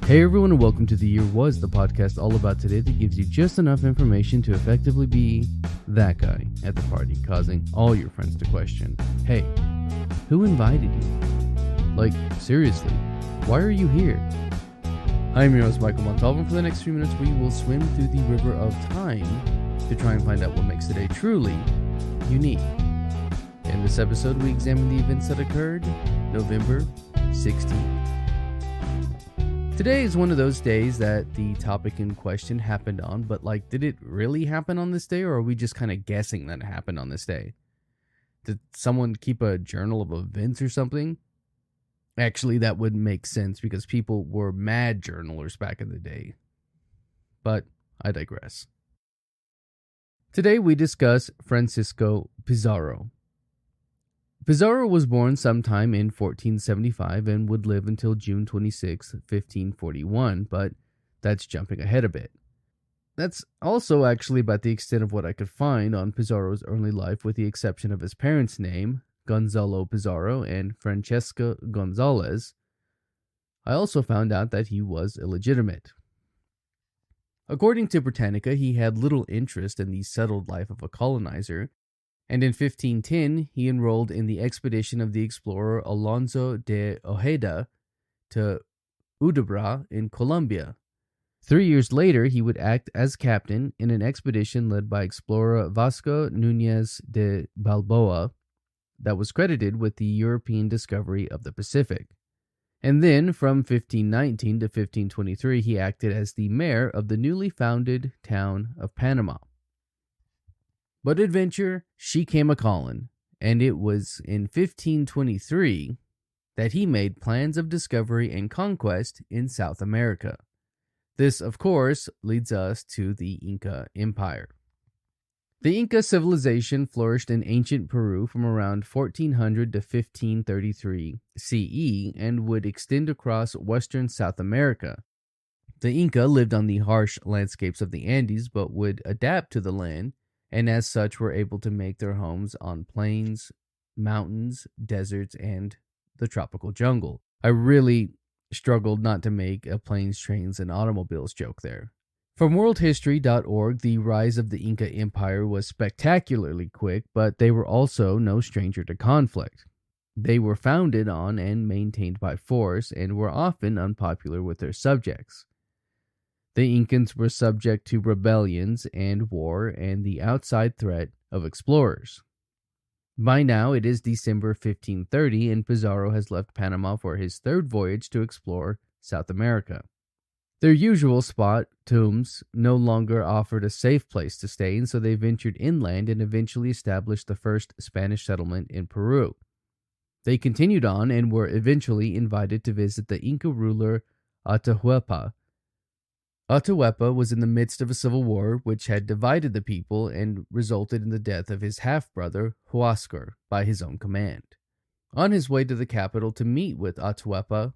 Hey everyone, and welcome to The Year Was, the podcast all about today that gives you just enough information to effectively be that guy at the party, causing all your friends to question, hey, who invited you? Like, seriously, why are you here? I'm your host, Michael Montalvo, and for the next few minutes we will swim through the river of time to try and find out what makes today truly unique. In this episode, we examine the events that occurred November 16th. Today is one of those days that the topic in question happened on, but did it really happen on this day, or are we just kind of guessing that it happened on this day? Did someone keep a journal of events or something? Actually, that would make sense because people were mad journalers back in the day. But I digress. Today we discuss Francisco Pizarro. Pizarro was born sometime in 1475 and would live until June 26, 1541, but that's jumping ahead a bit. That's also actually about the extent of what I could find on Pizarro's early life, with the exception of his parents' name, Gonzalo Pizarro and Francesca Gonzalez. I also found out that he was illegitimate. According to Britannica, he had little interest in the settled life of a colonizer, and in 1510 he enrolled in the expedition of the explorer Alonso de Ojeda to Udabra in Colombia. 3 years later, he would act as captain in an expedition led by explorer Vasco Núñez de Balboa that was credited with the European discovery of the Pacific. And then, from 1519 to 1523, he acted as the mayor of the newly founded town of Panama. But adventure, she came a-callin', and it was in 1523 that he made plans of discovery and conquest in South America. This, of course, leads us to the Inca Empire. The Inca civilization flourished in ancient Peru from around 1400 to 1533 CE and would extend across western South America. The Inca lived on the harsh landscapes of the Andes but would adapt to the land, and as such were able to make their homes on plains, mountains, deserts, and the tropical jungle. I really struggled not to make a planes, trains, and automobiles joke there. From worldhistory.org, the rise of the Inca Empire was spectacularly quick, but they were also no stranger to conflict. They were founded on and maintained by force, and were often unpopular with their subjects. The Incans were subject to rebellions and war and the outside threat of explorers. By now, it is December 1530, and Pizarro has left Panama for his third voyage to explore South America. Their usual spot, Tumbes, no longer offered a safe place to stay, and so they ventured inland and eventually established the first Spanish settlement in Peru. They continued on and were eventually invited to visit the Inca ruler Atahualpa. Atahualpa was in the midst of a civil war which had divided the people and resulted in the death of his half-brother, Huáscar, by his own command. On his way to the capital to meet with Atahualpa,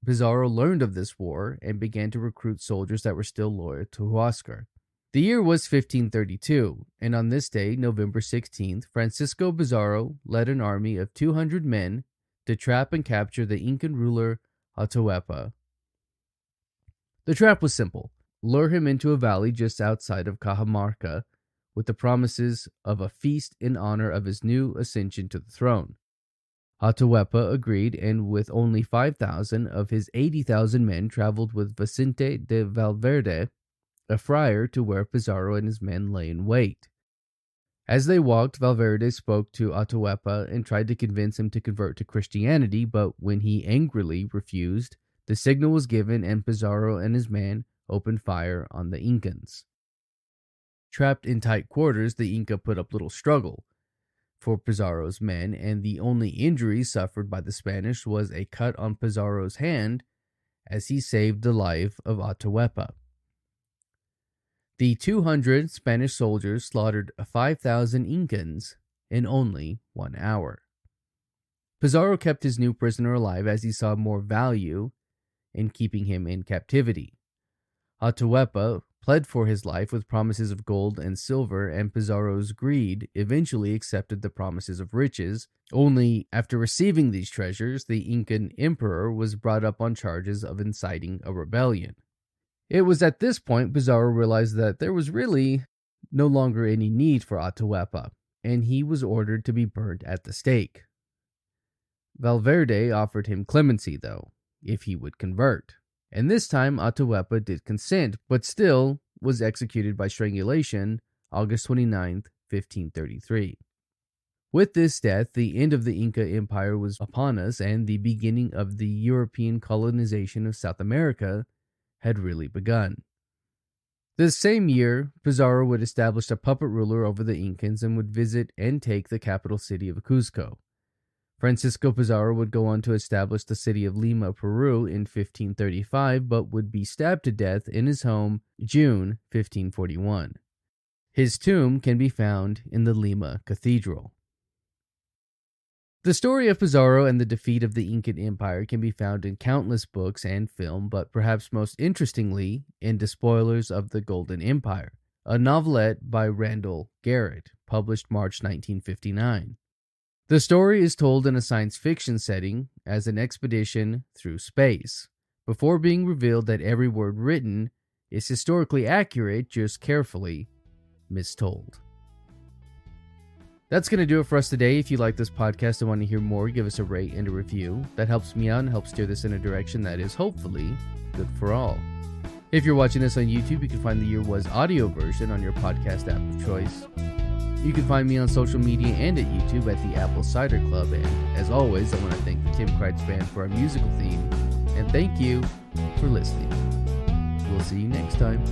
Pizarro learned of this war and began to recruit soldiers that were still loyal to Huáscar. The year was 1532, and on this day, November 16th, Francisco Pizarro led an army of 200 men to trap and capture the Incan ruler Atahualpa. The trap was simple: lure him into a valley just outside of Cajamarca with the promises of a feast in honor of his new ascension to the throne. Atahualpa agreed, and with only 5,000 of his 80,000 men traveled with Vicente de Valverde, a friar, to where Pizarro and his men lay in wait. As they walked, Valverde spoke to Atahualpa and tried to convince him to convert to Christianity, but when he angrily refused, the signal was given and Pizarro and his men opened fire on the Incans. Trapped in tight quarters, the Inca put up little struggle for Pizarro's men, and the only injury suffered by the Spanish was a cut on Pizarro's hand as he saved the life of Atahualpa. The 200 Spanish soldiers slaughtered 5,000 Incans in only 1 hour. Pizarro kept his new prisoner alive as he saw more value in keeping him in captivity. Atahualpa pled for his life with promises of gold and silver, and Pizarro's greed eventually accepted the promises of riches. Only after receiving these treasures, the Incan emperor was brought up on charges of inciting a rebellion. It was at this point Pizarro realized that there was really no longer any need for Atahualpa, and he was ordered to be burned at the stake. Valverde offered him clemency, though, if he would convert. And this time, Atahualpa did consent, but still was executed by strangulation August 29th, 1533. With this death, the end of the Inca Empire was upon us, and the beginning of the European colonization of South America had really begun. This same year, Pizarro would establish a puppet ruler over the Incans and would visit and take the capital city of Cuzco. Francisco Pizarro would go on to establish the city of Lima, Peru in 1535, but would be stabbed to death in his home June 1541. His tomb can be found in the Lima Cathedral. The story of Pizarro and the defeat of the Incan Empire can be found in countless books and film, but perhaps most interestingly in Despoilers of the Golden Empire, a novelette by Randall Garrett, published March 1959. The story is told in a science fiction setting as an expedition through space, before being revealed that every word written is historically accurate, just carefully mistold. That's going to do it for us today. If you like this podcast and want to hear more, give us a rate and a review. That helps me out and helps steer this in a direction that is hopefully good for all. If you're watching this on YouTube, you can find the Year Was audio version on your podcast app of choice. You can find me on social media and at YouTube at the Apple Cider Club. And as always, I want to thank the Tim Kreitz Band for our musical theme. And thank you for listening. We'll see you next time.